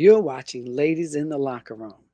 You're watching Ladies in the Locker Room.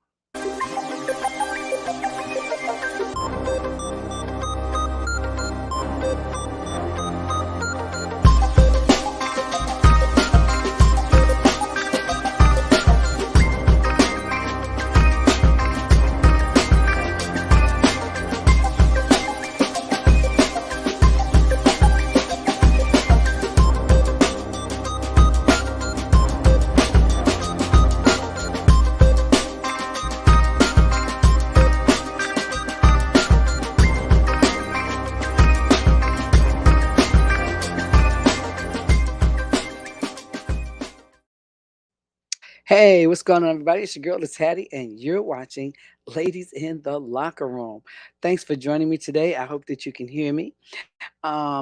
Hey, what's going on, everybody? It's your girl, it's Hattie, and you're watching Ladies in the Locker Room. Thanks for joining me today. I hope that you can hear me.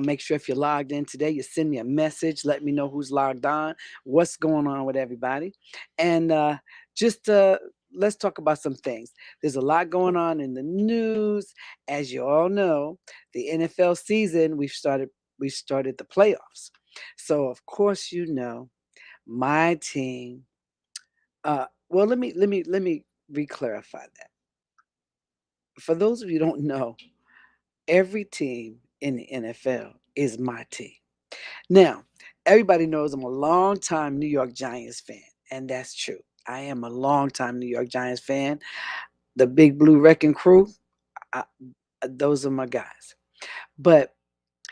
Make sure if you're logged in today, you send me a message. Let me know who's logged on, what's going on with everybody. And just let's talk about some things. There's a lot going on in the news. As you all know, the NFL season, we started the playoffs. So of course you know my team well, let me re-clarify that. For those of you who don't know, every team in the NFL is my team. Now, everybody knows I'm a long-time New York Giants fan, and that's true. I am a long-time New York Giants fan. The Big Blue Wrecking Crew, I, those are my guys. But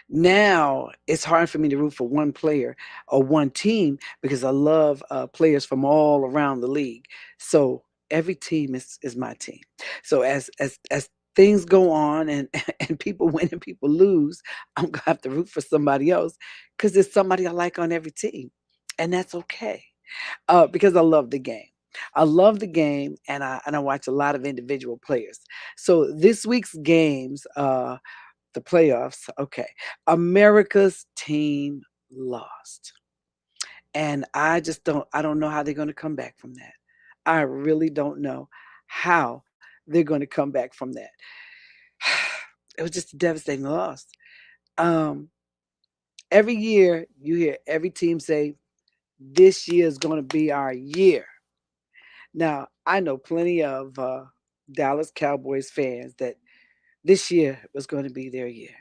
now it's hard for me to root for one player or one team because I love players from all around the league. So every team is my team. So as things go on and and people win and people lose, I'm gonna have to root for somebody else because there's somebody I like on every team, and that's okay. Because I love the game. I love the game, and I watch a lot of individual players. So this week's games. The playoffs. Okay. America's team lost. And I don't know how they're going to come back from that. I really don't know how they're going to come back from that. It was just a devastating loss. Um, every year you hear every team say, this year is going to be our year. Now, I know plenty of Dallas Cowboys fans that this year was going to be their year.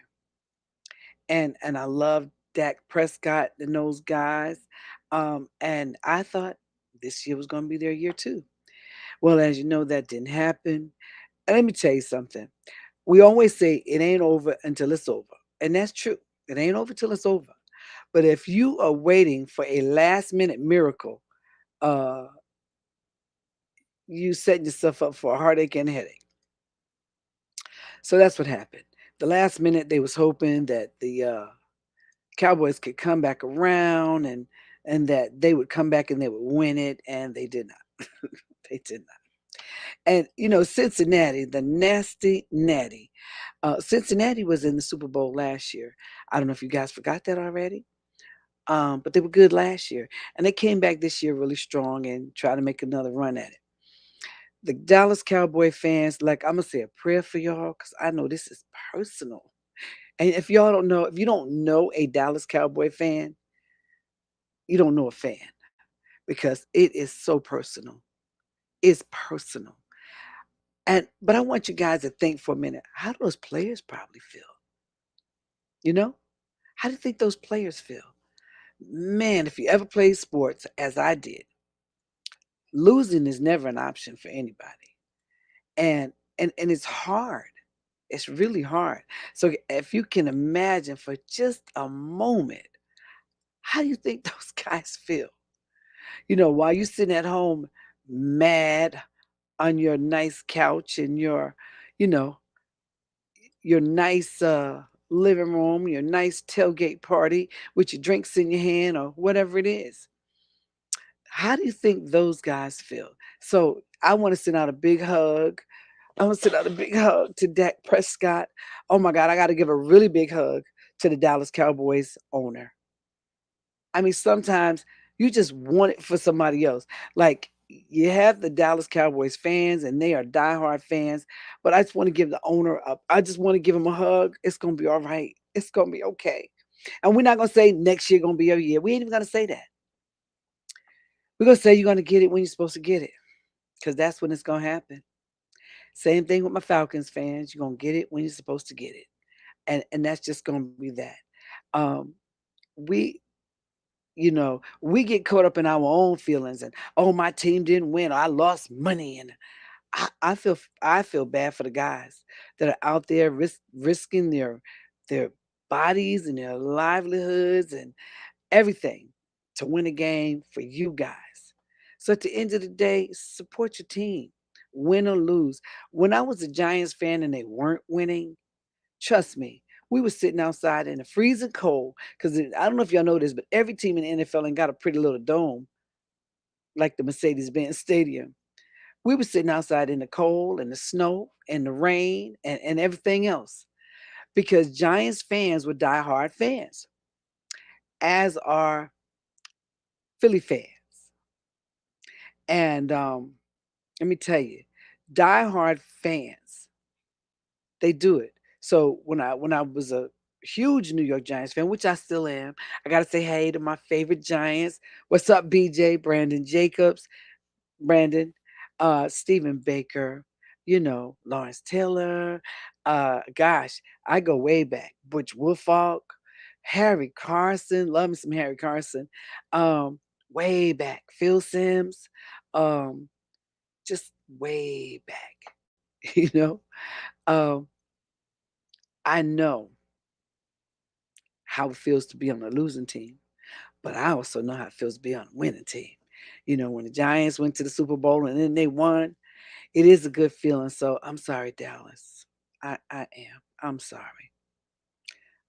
And I love Dak Prescott and those guys. And I thought this year was going to be their year too. Well, as you know, that didn't happen. And let me tell you something. We always say it ain't over until it's over, and that's true. It ain't over till it's over. But if you are waiting for a last minute miracle, uh, you setting yourself up for a heartache and a headache. So that's what happened. The last minute, they was hoping that the Cowboys could come back around and that they would come back and they would win it, and they did not. They did not. And you know, Cincinnati, the nasty natty. Cincinnati was in the Super Bowl last year. I don't know if you guys forgot that already. But they were good last year, and they came back this year really strong and try to make another run at it. The Dallas Cowboy fans, like I'm gonna say a prayer for y'all because I know this is personal. And if y'all don't know, if you don't know a Dallas Cowboy fan, you don't know a fan because it is so personal. It's personal. And but I want you guys to think for a minute, how do those players probably feel? You know? How do you think those players feel? Man, if you ever played sports as I did, losing is never an option for anybody. And and it's hard. It's really hard. So if you can imagine for just a moment, how do you think those guys feel? You know, while you're sitting at home mad on your nice couch in your, you know, your nice living room, your nice tailgate party with your drinks in your hand or whatever it is. How do you think those guys feel? So I want to send out a big hug. I want to send out a big hug to Dak Prescott. Oh my God, I got to give a really big hug to the Dallas Cowboys owner. I mean, sometimes you just want it for somebody else. Like you have the Dallas Cowboys fans, and they are diehard fans. But I just want to give the owner up. I just want to give him a hug. It's gonna be all right. It's gonna be okay. And we're not gonna say next year gonna be your year. We ain't even gonna say that. We're gonna say you're gonna get it when you're supposed to get it, because that's when it's gonna happen. Same thing with my Falcons fans. You're gonna get it when you're supposed to get it, and that's just gonna be that. Um, we we get caught up in our own feelings and, oh, my team didn't win, or I lost money, and I feel bad for the guys that are out there risking their bodies and their livelihoods and everything to win a game for you guys. So at the end of the day, support your team, win or lose. When I was a Giants fan and they weren't winning, trust me, we were sitting outside in the freezing cold because I don't know if y'all know this, but every team in the NFL ain't got a pretty little dome like the Mercedes-Benz Stadium. We were sitting outside in the cold and the snow and the rain and everything else because Giants fans were diehard fans, as are Philly fans. And let me tell you, diehard fans, they do it. So when I was a huge New York Giants fan, which I still am, I gotta say hey to my favorite Giants. What's up, BJ, Brandon Jacobs, Brandon, Stephen Baker, Lawrence Taylor. Gosh, I go way back. Butch Wolfalk, Harry Carson, love me some Harry Carson. Um, Way back. Phil Sims, um, just way back. you know, um, I know how it feels to be on a losing team, but I also know how it feels to be on a winning team. When the Giants went to the Super Bowl and then they won, it is a good feeling. So I'm sorry, Dallas. I am. I'm sorry.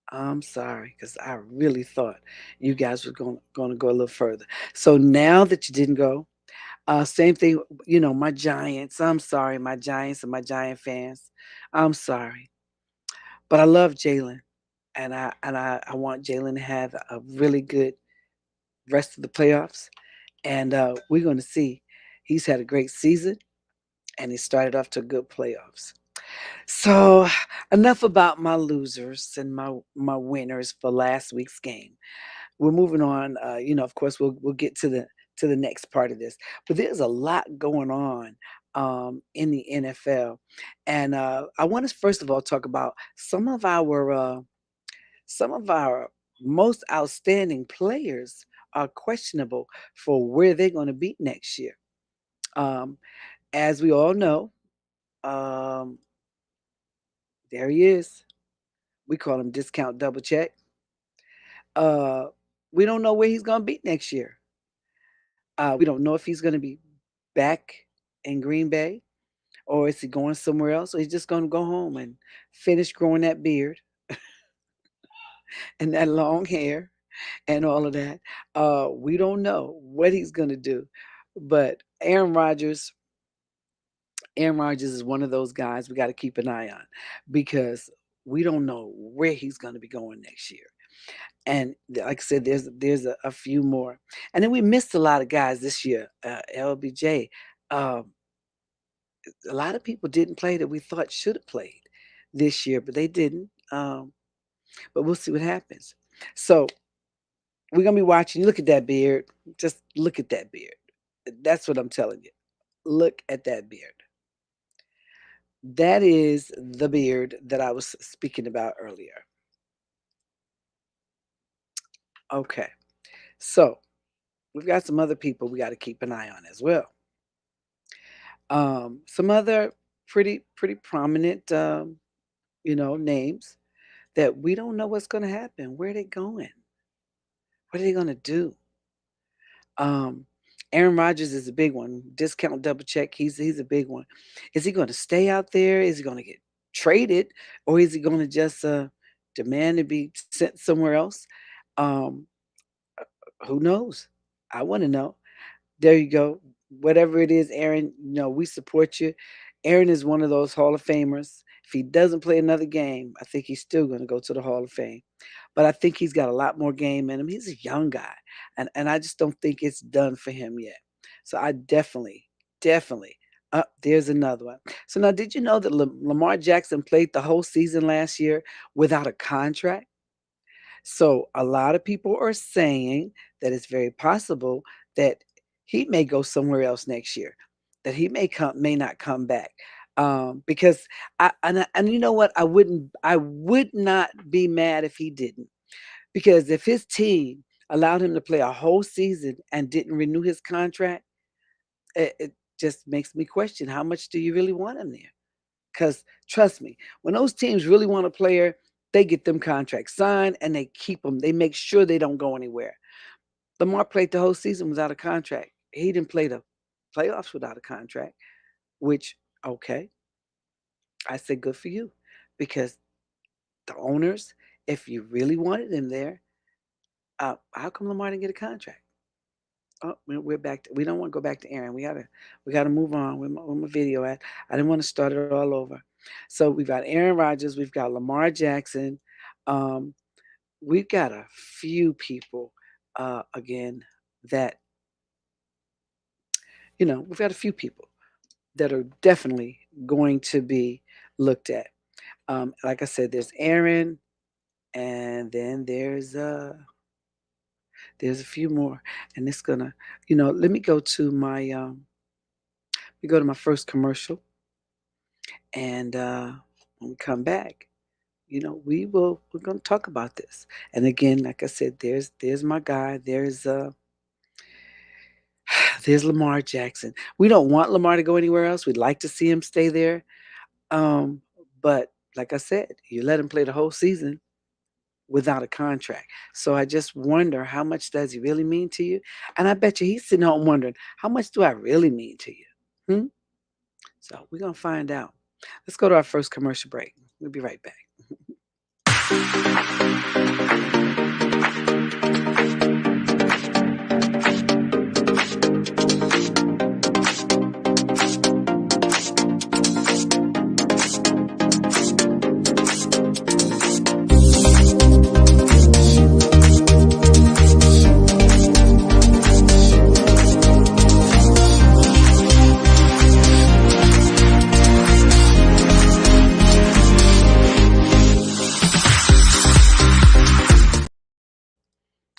I'm sorry because I really thought you guys were going to go a little further. So now that you didn't go, same thing. My Giants. I'm sorry, my Giants and my Giant fans. I'm sorry, but I love Jalen, and I want Jalen to have a really good rest of the playoffs. And we're going to see. He's had a great season, and he started off to good playoffs. So enough about my losers and my winners for last week's game. We're moving on. Of course, we'll get to the next part of this, but there's a lot going on in the NFL, and I want to first of all talk about some of our most outstanding players are questionable for where they're going to be next year. Um, as we all know, um, there he is. We call him discount double check. Uh, we don't know where he's going to be next year. We don't know if he's going to be back in Green Bay or is he going somewhere else or he's just going to go home and finish growing that beard and that long hair and all of that. We don't know what he's going to do. But Aaron Rodgers is one of those guys we got to keep an eye on because we don't know where he's going to be going next year. And like I said, there's a few more, and then we missed a lot of guys this year. LBJ, um, a lot of people didn't play that we thought should have played this year, but they didn't. But we'll see what happens. So we're gonna be watching. Look at that beard. Just look at that beard. That's what I'm telling you. Look at that beard. That is the beard that I was speaking about earlier. Okay, so we've got some other people we got to keep an eye on as well. Some other pretty prominent names that we don't know what's going to happen. Where are they going? What are they going to do? Um, Aaron Rodgers is a big one. Discount double check. He's a big one. Is he going to stay out there? Is he going to get traded, or is he going to just demand to be sent somewhere else? Um, who knows? I want to know. There you go. Whatever it is, Aaron, we support you. Aaron is one of those Hall of Famers. If he doesn't play another game, I think he's still going to go to the Hall of Fame. But I think he's got a lot more game in him. He's a young guy, and I just don't think it's done for him yet. So I definitely. There's another one. So now, did you know that Lamar Jackson played the whole season last year without a contract? So a lot of people are saying that it's very possible that he may go somewhere else next year. That he may not come back. Because and you know what? I would not be mad if he didn't. Because if his team allowed him to play a whole season and didn't renew his contract, it just makes me question how much do you really want him there? Because trust me, when those teams really want a player, they get them contracts signed and they keep them. They make sure they don't go anywhere. Lamar played the whole season without a contract. He didn't play the playoffs without a contract, which, okay, I say good for you. Because the owners, if you really wanted him there, how come Lamar didn't get a contract? Oh, we're back. We don't want to go back to Aaron. We gotta move on. Where my video at? I didn't want to start it all over. So we've got Aaron Rodgers. We've got Lamar Jackson. Um, we've got a few people again that we've got a few people that are definitely going to be looked at. Like I said, there's Aaron, and then there's a few more, and it's gonna, let me go to my first commercial, and when we come back, we're gonna talk about this. And again, like I said, there's my guy. There's Lamar Jackson. We don't want Lamar to go anywhere else. We'd like to see him stay there. Um, but like I said, you let him play the whole season without a contract. So I just wonder, how much does he really mean to you? And I bet you he's sitting home wondering, how much do I really mean to you? Hmm? So we're gonna find out. Let's go to our first commercial break. We'll be right back.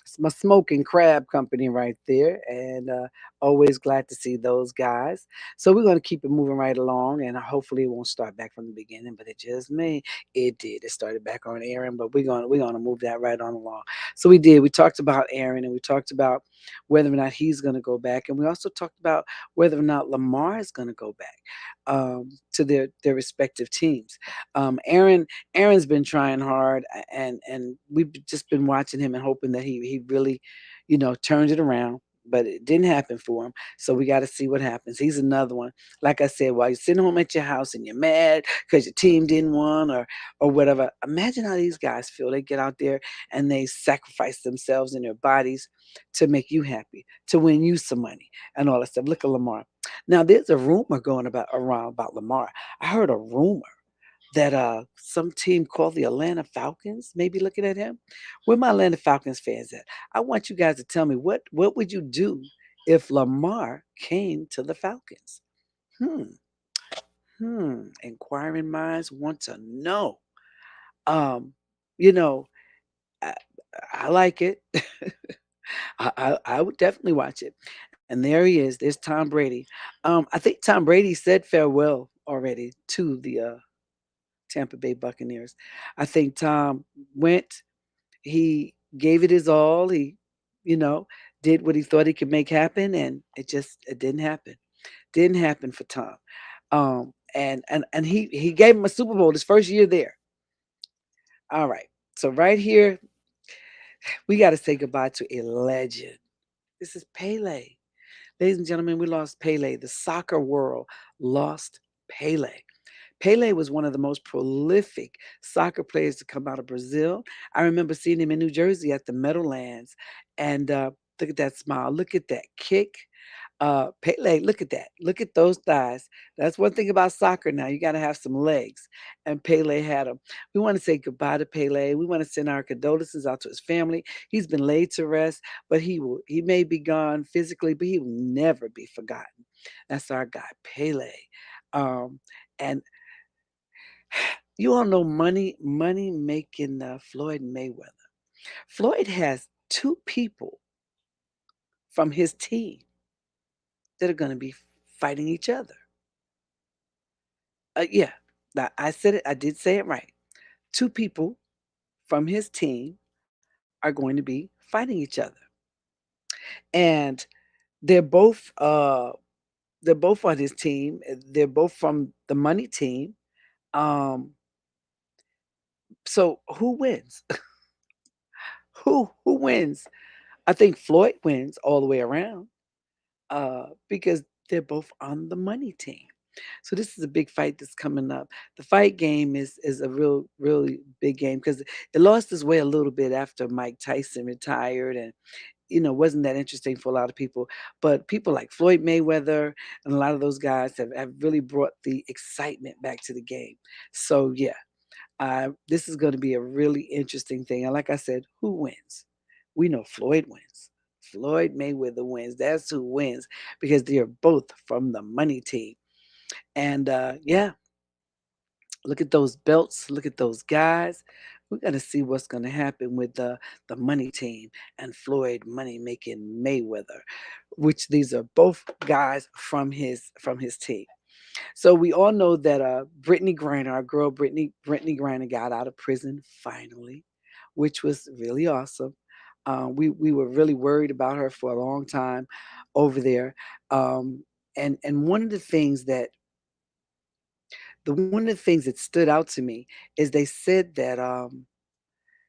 It's my smoking crab company right there, and always glad to see those guys. So we're going to keep it moving right along, and hopefully it won't start back from the beginning, but it just may. It did. It started back on Aaron, but we're gonna move that right on along. So we did. We talked about Aaron, and we talked about whether or not he's going to go back, and we also talked about whether or not Lamar is going to go back to their respective teams. Aaron's been trying hard, and we've just been watching him and hoping that he really, turned it around. But it didn't happen for him. So we got to see what happens. He's another one. Like I said, while you're sitting home at your house and you're mad because your team didn't win or whatever, imagine how these guys feel. They get out there and they sacrifice themselves and their bodies to make you happy, to win you some money and all that stuff. Look at Lamar. Now there's a rumor going about around about Lamar. I heard a rumor that some team called the Atlanta Falcons may be looking at him. Where my Atlanta Falcons fans at? I want you guys to tell me what would you do if Lamar came to the Falcons? Hmm. Inquiring minds want to know. Um, you know, I, I like it. I would definitely watch it. And there he is. There's Tom Brady. I think Tom Brady said farewell already to the Tampa Bay Buccaneers. I think Tom went, he gave it his all. He, you know, did what he thought he could make happen, and it didn't happen. Didn't happen for Tom. And he gave him a Super Bowl his first year there. All right. So right here, we got to say goodbye to a legend. This is Pele. Ladies and gentlemen, we lost Pele. The soccer world lost Pele. Pele was one of the most prolific soccer players to come out of Brazil. I remember seeing him in New Jersey at the Meadowlands, and look at that smile, look at that kick. Pele, look at that, look at those thighs. That's one thing about soccer. Now you got to have some legs, and Pele had them. We want to say goodbye to Pele. We want to send our condolences out to his family. He's been laid to rest, but he may be gone physically, but he will never be forgotten. That's our guy, Pele. Um, and you all know money making Floyd Mayweather. Floyd has two people from his team. that are going to be fighting each other. Yeah, I said it. I did say it right. Two people from his team are going to be fighting each other, and they're both uh they're both on his team. They're both from the money team. Um, so who wins? Who wins? I think Floyd wins all the way around because they're both on the money team. So this is a big fight that's coming up. The fight game is a really big game because it lost its way a little bit after Mike Tyson retired, and wasn't that interesting for a lot of people. But people like Floyd Mayweather and a lot of those guys have really brought the excitement back to the game. So yeah, this is going to be a really interesting thing. And like I said, who wins? We know Floyd wins. Floyd Mayweather wins. That's who wins because they are both from the money team. And yeah, look at those belts. Look at those guys. We're gonna see what's gonna happen with the money team and Floyd Money Making Mayweather, which these are both guys from his team. So we all know that Brittany Griner, our girl Brittany Griner, got out of prison finally, which was really awesome. We were really worried about her for a long time over there, um, and one of the things that stood out to me is they said that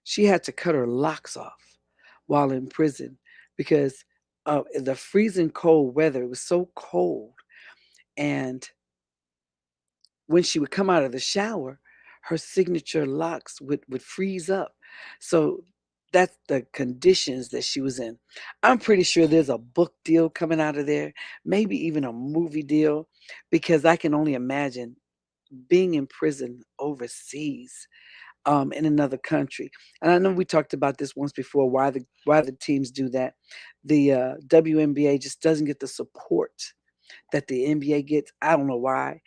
she had to cut her locks off while in prison because of the freezing cold weather. It was so cold, and when she would come out of the shower, her signature locks would freeze up. So that's the conditions that she was in. I'm pretty sure there's a book deal coming out of there, maybe even a movie deal, because I can only imagine being in prison overseas in another country. And I know we talked about this once before. Why the teams do that? The WNBA just doesn't get the support that the NBA gets. I don't know why.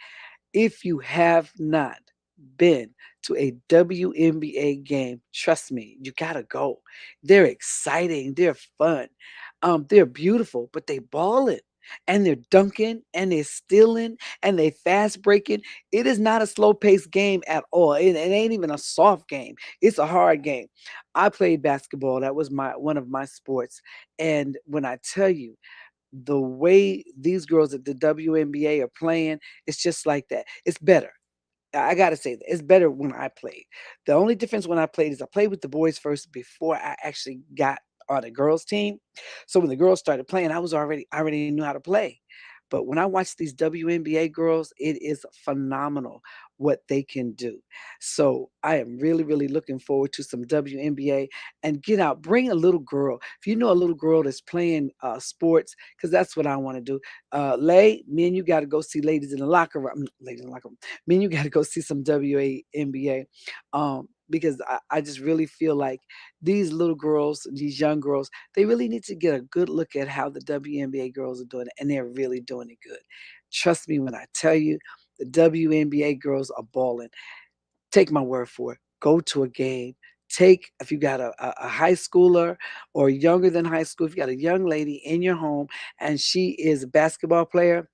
If you have not been to a WNBA game, trust me, you gotta go. They're exciting, they're fun, they're beautiful, but they ballin', and they're dunking, and they're stealing, and they fast breaking. It is not a slow paced game at all. It ain't even a soft game. It's a hard game. I played basketball. That was my one of my sports. And when I tell you, the way these girls at the WNBA are playing, it's just like that. It's better. I gotta say that it's better when I played. The only difference when I played is I played with the boys first before I actually got on the girls team. So when the girls started playing, I already knew how to play. But when I watch these WNBA girls, it is phenomenal what they can do. So I am really looking forward to some WNBA and get out, bring a little girl. If you know a little girl that's playing sports, because that's what I want to do. Lay, me and you got to go see ladies in the locker room. Ladies in the locker room. Me and you got to go see some WNBA. Because I just really feel like these little girls, these young girls, they really need to get a good look at how the WNBA girls are doing it, and they're really doing it good. Trust me when I tell you, the WNBA girls are balling. Take my word for it. Go to a game. If you got a high schooler or younger than high school, if you got a young lady in your home and she is a basketball player,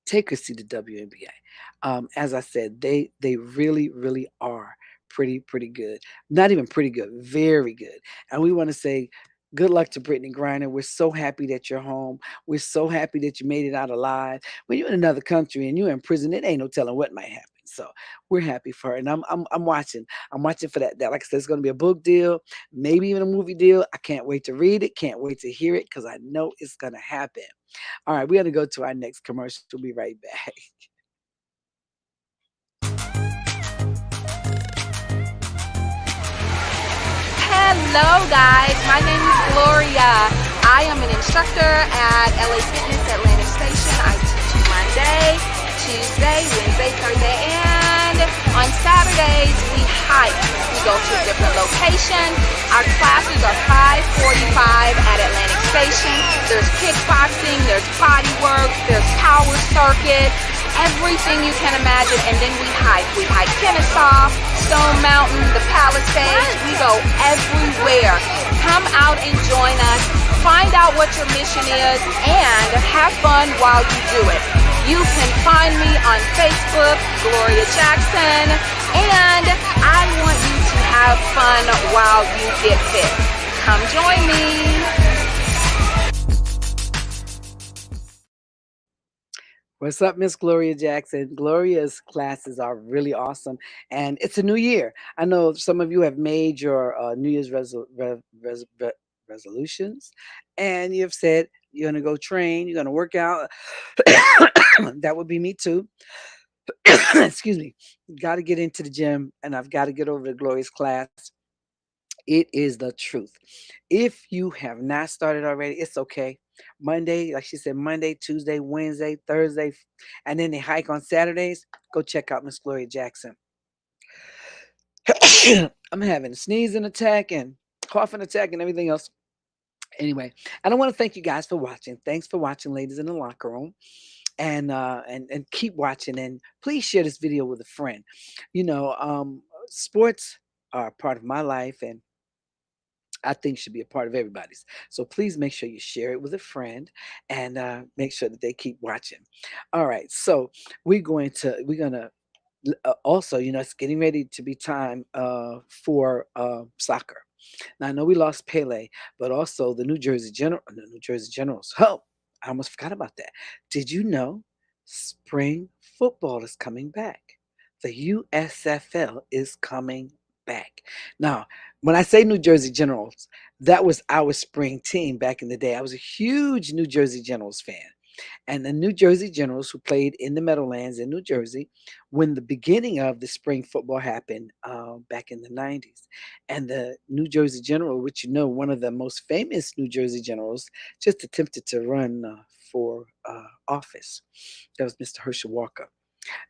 take her see the WNBA. As I said, they really are pretty good. Not even pretty good, very good. And we want to say good luck to Brittany Griner. We're so happy that you're home. We're so happy that you made it out alive. When you're in another country and you're in prison, it ain't no telling what might happen. So we're happy for her, and I'm watching. I'm watching for that. That, like I said, it's going to be a book deal, maybe even a movie deal. I can't wait to read it. Can't wait to hear it because I know it's going to happen. All right, we're going to go to our next commercial. We'll be right back. Hello, guys. My name is Gloria. I am an instructor at LA Fitness Atlantic Station. I teach Monday, Tuesday, Wednesday, Thursday, and on Saturdays we hike. We go to a different location. Our classes are 5:45 at Atlantic Station. There's kickboxing, there's body work, there's power circuit, everything you can imagine. And then we hike. We hike Kennesaw, Stone Mountain, the Palisades. We go everywhere. Come out and join us. Find out what your mission is and have fun while you do it. You can find me on Facebook, Gloria Jackson, and I want you to have fun while you get fit. Come join me. What's up, Miss Gloria Jackson? Gloria's classes are really awesome, and it's a new year. I know some of you have made your New Year's resolutions, and you've said you're going to go train, you're going to work out. That would be me too. Excuse me. Got to get into the gym, and I've got to get over to Gloria's class. It is the truth. If you have not started already, it's okay. Monday, like she said, Monday, Tuesday, Wednesday, Thursday, and then they hike on Saturdays. Go check out Miss Gloria Jackson. I'm having a sneezing attack and coughing attack and everything else. Anyway, and I want to thank you guys for watching. Thanks for watching, ladies in the locker room. And keep watching, and please share this video with a friend. You know, sports are part of my life, and I think should be a part of everybody's. So please make sure you share it with a friend, and make sure that they keep watching. All right, so we're gonna also, it's getting ready to be time for soccer. Now I know we lost Pele, but also the New Jersey Generals. Oh, I almost forgot about that. Did you know spring football is coming back? The USFL is coming back. Now, when I say New Jersey Generals, that was our spring team back in the day. I was a huge New Jersey Generals fan, and the New Jersey Generals, who played in the Meadowlands in New Jersey when the beginning of the spring football happened back in the 90s. And the New Jersey General, which one of the most famous New Jersey Generals, just attempted to run for office. That was Mr. Herschel Walker.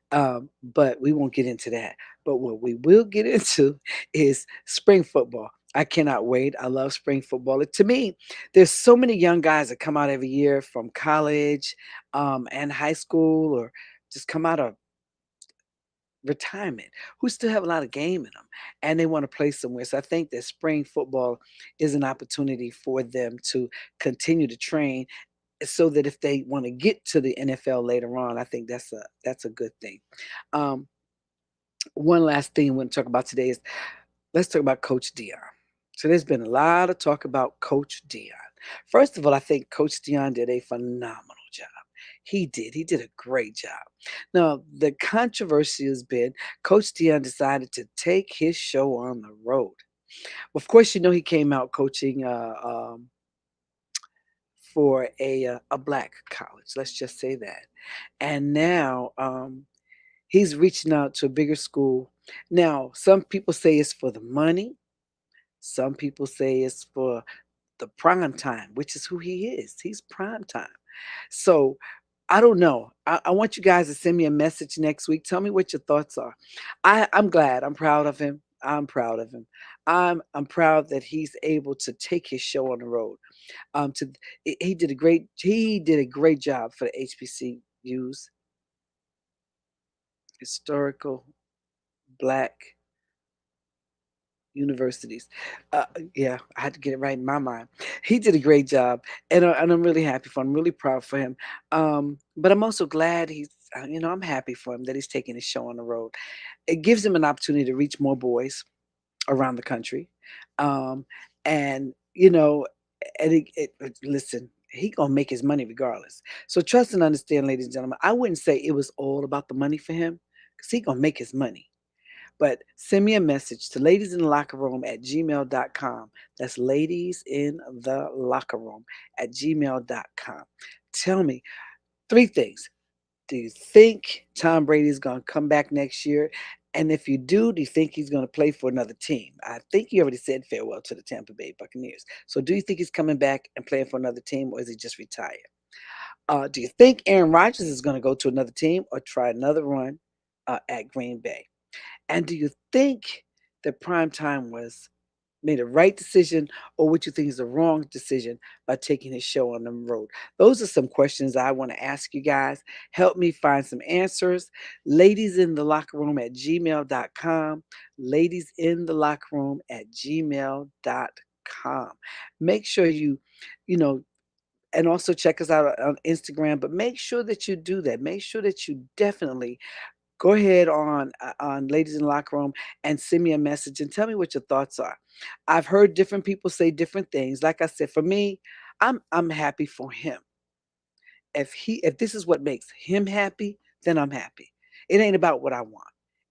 But we won't get into that. But what we will get into is spring football. I cannot wait. I love spring football. To me, there's so many young guys that come out every year from college and high school, or just come out of retirement, who still have a lot of game in them, and they want to play somewhere. So I think that spring football is an opportunity for them to continue to train, so that if they want to get to the NFL later on, I think that's a good thing. Um, One last thing I want to talk about today is, let's talk about Coach Dion. So there's been a lot of talk about Coach Dion. First of all, I think Coach Dion did a phenomenal job. He did. He did a great job. Now, the controversy has been Coach Dion decided to take his show on the road. Of course, he came out coaching for a black college. Let's just say that. And now he's reaching out to a bigger school. Now, some people say it's for the money. Some people say it's for the prime time, which is who he is. He's prime time. So I don't know. I want you guys to send me a message next week. Tell me what your thoughts are. I'm glad. I'm proud of him. I'm proud of him. I'm proud that he's able to take his show on the road. To he did a great job for the HBCUs, historical black universities. Uh, yeah, I had to get it right in my mind. He did a great job, and I'm really happy for him. I'm really proud for him. But I'm also glad I'm happy for him that he's taking his show on the road. It gives him an opportunity to reach more boys around the country, um, and listen. He gonna make his money regardless. So trust and understand, ladies and gentlemen. I wouldn't say it was all about the money for him, because he gonna make his money. But send me a message to ladies in the locker room at gmail.com. That's ladies in the locker room at gmail.com. Tell me three things. Do you think Tom Brady is going to come back next year? And if you do you think he's going to play for another team? I think you already said farewell to the Tampa Bay Buccaneers. So do you think he's coming back and playing for another team, or is he just retired? Do you think Aaron Rodgers is going to go to another team or try another run at Green Bay? And do you think that prime time was made a right decision, or what you think is the wrong decision by taking his show on the road? Those are some questions I want to ask you guys. Help me find some answers. Ladies in the locker room at gmail.com. Ladies in the locker room at gmail.com. gmail.com. Make sure you know, and also check us out on Instagram, but make sure that you do that. Make sure that you definitely go ahead on Ladies in the Locker Room and send me a message and tell me what your thoughts are. I've heard different people say different things. Like I said, for me, I'm happy for him. If this is what makes him happy, then I'm happy. It ain't about what I want.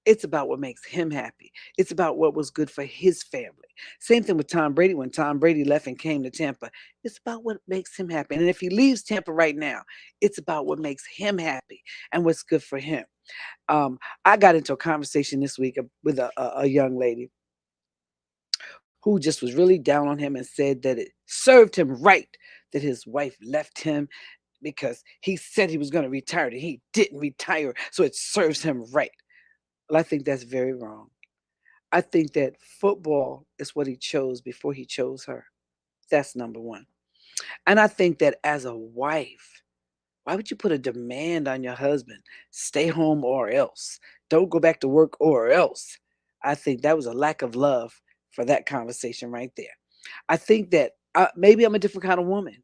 It's about what makes him happy. It's about what was good for his family. Same thing with Tom Brady when Tom Brady left and came to Tampa. It's about what makes him happy. And if he leaves Tampa right now, it's about what makes him happy and what's good for him. I got into a conversation this week with a young lady who just was really down on him and said that it served him right that his wife left him because he said he was going to retire and he didn't retire, so it serves him right. Well, I think that's very wrong. I think that football is what he chose before he chose her. That's number one. And I think that as a wife, why would you put a demand on your husband? Stay home or else. Don't go back to work or else. I think that was a lack of love for that conversation right there. I think that maybe I'm a different kind of woman.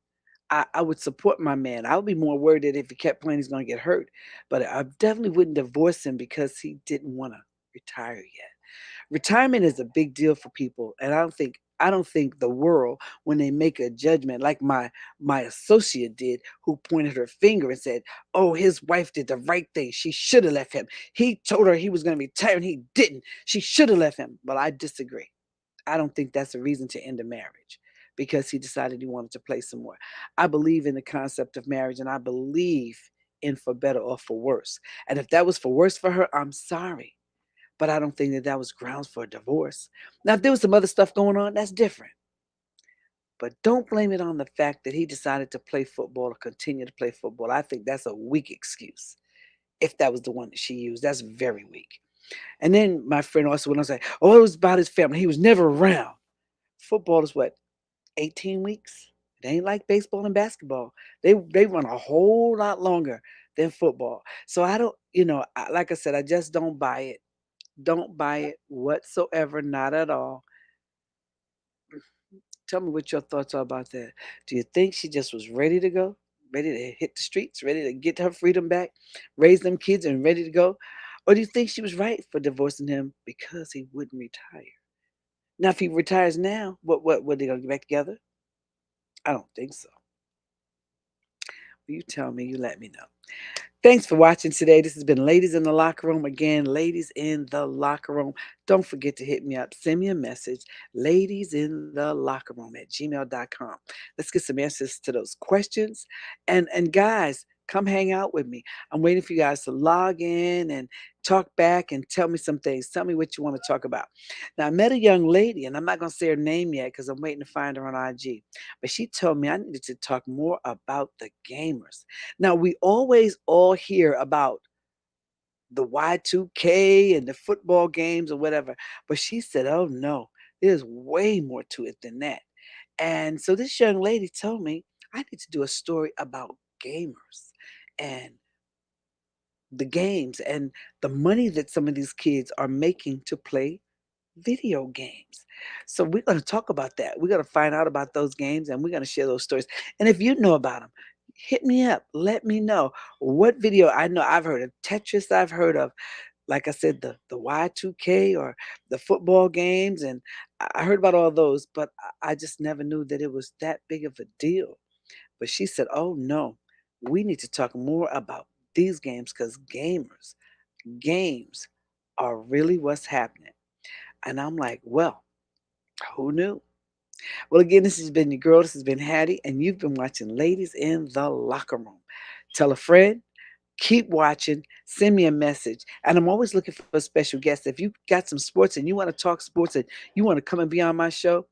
I would support my man. I would be more worried that if he kept playing, he's going to get hurt. But I definitely wouldn't divorce him because he didn't want to retire yet. Retirement is a big deal for people, and I don't think the world, when they make a judgment like my associate did, who pointed her finger and said, "Oh, his wife did the right thing. She should have left him. He told her he was going to retire and he didn't. She should have left him." Well, I disagree. I don't think that's a reason to end a marriage because he decided he wanted to play some more. I believe in the concept of marriage and I believe in for better or for worse. And if that was for worse for her, I'm sorry. But I don't think that that was grounds for a divorce. Now, if there was some other stuff going on, that's different. But don't blame it on the fact that he decided to play football or continue to play football. I think that's a weak excuse. If that was the one that she used, that's very weak. And then my friend also went on to say, "Oh, it was about his family. He was never around." Football is what, 18 weeks? It ain't like baseball and basketball. They run a whole lot longer than football. So I don't, like I said, I just don't buy it. Don't buy it whatsoever, not at all. Tell me what your thoughts are about that. Do you think she just was ready to go? Ready to hit the streets, ready to get her freedom back, raise them kids and ready to go? Or do you think she was right for divorcing him because he wouldn't retire? Now, if he retires now, what they gonna get back together? I don't think so. You tell me, you let me know. Thanks for watching today. This has been Ladies in the Locker Room. Again, Ladies in the Locker Room. Don't forget to hit me up. Send me a message. Ladies in the Locker Room at gmail.com. Let's get some answers to those questions. And guys, come hang out with me. I'm waiting for you guys to log in and talk back and tell me some things. Tell me what you want to talk about. Now, I met a young lady, and I'm not going to say her name yet because I'm waiting to find her on IG. But she told me I needed to talk more about the gamers. Now, we always all hear about the Y2K and the football games or whatever, but she said, "Oh no, there's way more to it than that." And so this young lady told me I need to do a story about gamers and the games and the money that some of these kids are making to play video games. So we're going to talk about that. We're going to find out about those games and we're going to share those stories. And if you know about them, hit me up. Let me know what video. I know I've heard of Tetris. I've heard of, like I said, the Y2K or the football games. And I heard about all those, but I just never knew that it was that big of a deal. But she said, "Oh no, we need to talk more about these games because games are really what's happening." And I'm like, well, who knew? Well, again, this has been your girl. This has been Hattie, and you've been watching Ladies in the Locker Room. Tell a friend, keep watching, send me a message. And I'm always looking for special guests. If you got some sports and you want to talk sports and you want to come and be on my show,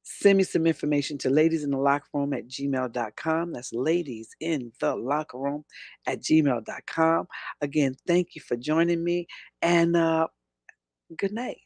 send me some information to ladies in the locker room at gmail.com. That's ladies in the locker room at gmail.com. Again, thank you for joining me, and good night.